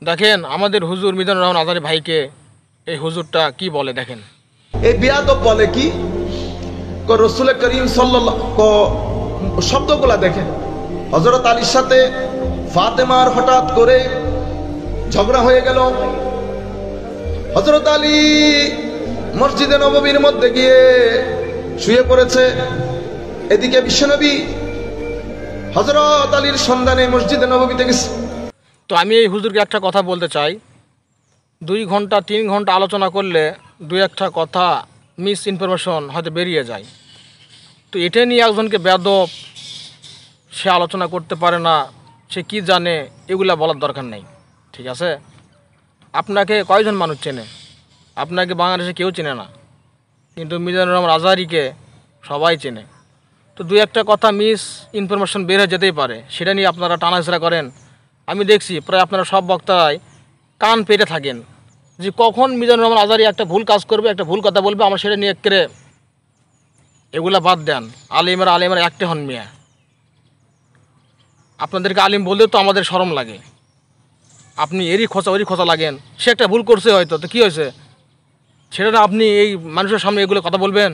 দেখেন আমাদের হুজুর মিজানুর রহমান আজারি ভাইকে এই হুজুরটা কি বলে দেখেন। এই বিয়াদব বলে কি রসুল করিম সাল্লাল্লাহু শব্দগুলা দেখেন। হযরত আলীর সাথে ফাতেমার হঠাৎ করে ঝগড়া হয়ে গেল। হযরত আলী মসজিদে নববীর মধ্যে গিয়ে শুয়ে পড়েছে। এদিকে বিশ্বনবী হযরত আলীর সন্ধানে মসজিদে নববীতে গেছে। তো আমি এই হুজুরকে একটা কথা বলতে চাই, 2 ঘন্টা 3 ঘন্টা আলোচনা করলে 2-1টা কথা মিস ইনফরমেশন হয়তো বেরিয়ে যায়। তো এটা নিয়ে একজনকে বেয়াদব, সে আলোচনা করতে পারে না, সে কি জানে, এগুলা বলার দরকার নেই। ঠিক আছে, আপনাকে কয়জন মানুষ চেনে? আপনাকে বাংলাদেশে কেউ চেনে না, কিন্তু মিজানুর রহমান আজারিকে সবাই চেনে। তো 2-1টা কথা মিস ইনফরমেশন বের হয়ে যেতেই পারে, সেটা নিয়ে আপনারা টানাহেঁচড়া করেন। আমি দেখছি প্রায় আপনারা সব বক্তারাই কান পেতে থাকেন যে কখন মিজানুর রহমান আজারি একটা ভুল কাজ করবে, একটা ভুল কথা বলবে, আমরা সেটা নিয়ে একেবারে এগুলা বাদ দেন। আলিমেরা একটা হন মিয়া। আপনাদেরকে আলিম বললেও তো আমাদের শরম লাগে। আপনি এরই খোঁচা লাগেন। সে একটা ভুল করছে হয়তো, তো কী হয়েছে? সেটা না আপনি এই মানুষের সামনে এগুলো কথা বলবেন?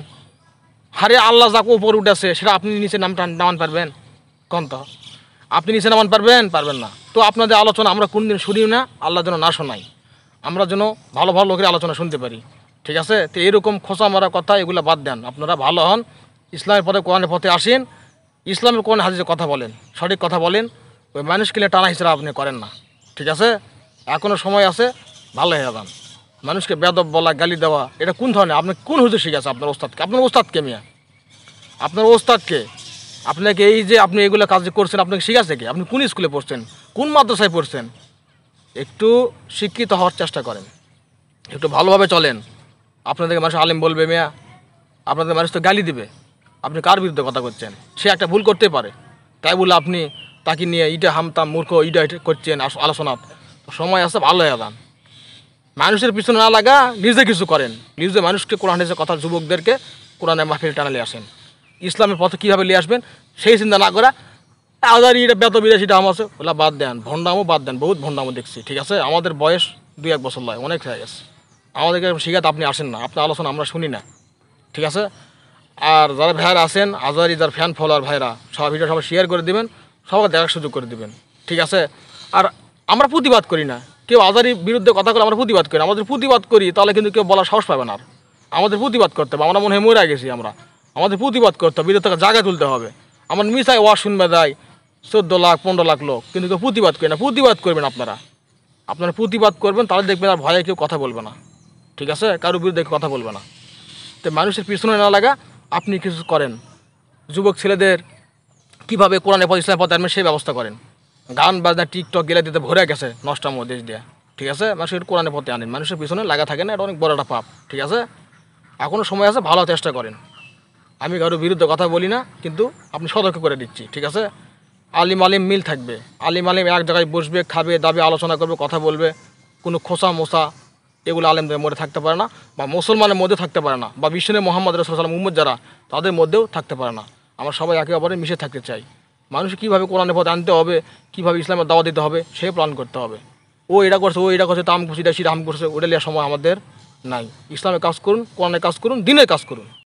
হারে আল্লাহ যাকে উপরে উঠেছে সেটা আপনি নিচে নামান পারবেন? কোন তো আপনি নিচে নামান পারবেন না। তো আপনাদের আলোচনা আমরা কোনদিন শুনি না, আল্লাহ যেন না শোনাই, আমরা যেন ভালো ভালো লোকের আলোচনা শুনতে পারি। ঠিক আছে, তো এরকম খোঁচা মারা কথা এগুলো বাদ দেন। আপনারা ভালো হন, ইসলামের পথে কোরআনের পথে আসেন, ইসলামের কোরআন হাদিসে কথা বলেন, সঠিক কথা বলেন। ওই মানুষকে নিয়ে টানা হিসেবে আপনি করেন না। ঠিক আছে, এখনও সময় আছে, ভালো হয়ে যান। মানুষকে বেদব বলা, গালি দেওয়া, এটা কোন ধরনের? আপনি কোন হুজুর শিখেছে আপনার ওস্তাদকে? আপনার ওস্তাদকে মিয়া, আপনার ওস্তাদকে আপনাকে এই যে আপনি এগুলো কাজ করছেন আপনাকে শিখাচ্ছে কি? আপনি কোন স্কুলে পড়ছেন, কোন মাদ্রাসায় পড়ছেন? একটু শিক্ষিত হওয়ার চেষ্টা করেন, একটু ভালোভাবে চলেন। আপনাদেরকে মানুষ আলেম বলবে মিয়া, আপনাদের মানুষ তো গালি দিবে। আপনি কার বিরুদ্ধে কথা করছেন? সে একটা ভুল করতে পারে, তাই বলে আপনি তাকে নিয়ে ইটা হামতাম মূর্খ ইটা করছেন আলোচনা। সময় আছে, ভালো হয়ে যান। মানুষের পিছনে না লাগা, নিজে কিছু করেন। নিজে মানুষকে কোরআন হাদিসের কথা, যুবকদেরকে কোরআনের মাহফিল টানালে আসেন। ইসলামের পথে কীভাবে নিয়ে আসবেন সেই চিন্তা না করা আজারি এটা বেত বিরাশিটা আম আছে ওগুলো বাদ দেন, ভণ্ডামও বাদ দেন। বহুত ভণ্ডামও দেখছি। ঠিক আছে, আমাদের বয়স 2-1 বছর নয়, অনেক হয়ে গেছে। আমাদেরকে শিখাতে আপনি আসেন না, আপনার আলোচনা আমরা শুনি না। ঠিক আছে, আর যারা ভাইয়ারা আছেন আজারি, যার ফ্যান ফলোয়ার ভাইরা, সব ভিডিও সবাই শেয়ার করে দেবেন, সবাই দেখার সুযোগ করে দেবেন। ঠিক আছে, আর আমরা প্রতিবাদ করি না। কেউ আজারির বিরুদ্ধে কথা বলে আমরা প্রতিবাদ করি, আমাদের প্রতিবাদ করি তাহলে কিন্তু কেউ বলার সাহস পাবে না। আর আমাদের প্রতিবাদ করতে হবে, আমরা মনে হয় মরে গেছি। আমাদের প্রতিবাদ করতে হবে, বিরুদ্ধে জায়গা তুলতে হবে। আমার মিসাই ওয়াজ শুনবে দেয় 14 লাখ 15 লাখ লোক, কিন্তু কেউ প্রতিবাদ করে না। প্রতিবাদ করবেন আপনারা প্রতিবাদ করবেন, তাহলে দেখবেন আর ভয়ে কেউ কথা বলবে না। ঠিক আছে, কারোর বিরুদ্ধে কথা বলবে না। তো মানুষের পিছনে না লাগা, আপনি কিছু করেন। যুবক ছেলেদের কীভাবে কোরআনের পথ, ইসলামের পথে আনবেন সেই ব্যবস্থা করেন। গান বাজনা টিকটক গেলে দিতে ভরে গেছে নষ্টাম দেশ দিয়ে। ঠিক আছে, মানুষের কোরআনের পথে আনেন, মানুষের পিছনে লাগা থাকে না, এটা অনেক বড় একটা পাপ। ঠিক আছে, এখনও সময় আছে, ভালো চেষ্টা করেন। আমি কারোর বিরুদ্ধে কথা বলি না, কিন্তু আপনি সতর্ক করে দিচ্ছি। ঠিক আছে, আলিম মিল থাকবে। আলিম এক জায়গায় বসবে, খাবে দাবে, আলোচনা করবে, কথা বলবে। কোনো খোসা মোসা এগুলো আলেমদের মধ্যে থাকতে পারে না, বা মুসলমানের মধ্যে থাকতে পারে না, বা বিশ্বনে মোহাম্মদ রাসূলুল্লাহ সাল্লাল্লাহু আলাইহি ওয়াসাল্লাম উম্মত যারা, তাদের মধ্যেও থাকতে পারে না। আমরা সবাই একে অপরে মিশে থাকতে চাই। মানুষ কীভাবে কোরআনের পথ আনতে হবে, কীভাবে ইসলামের দাওয়াত দিতে হবে, সেই প্ল্যান করতে হবে। ও এটা করছে, তাম করছে, এটা সেটা হাম করছে, ওটা নেওয়ার সময় আমাদের নাই। ইসলামের কাজ করুন, কোরআনের কাজ করুন, দ্বীনের কাজ করুন।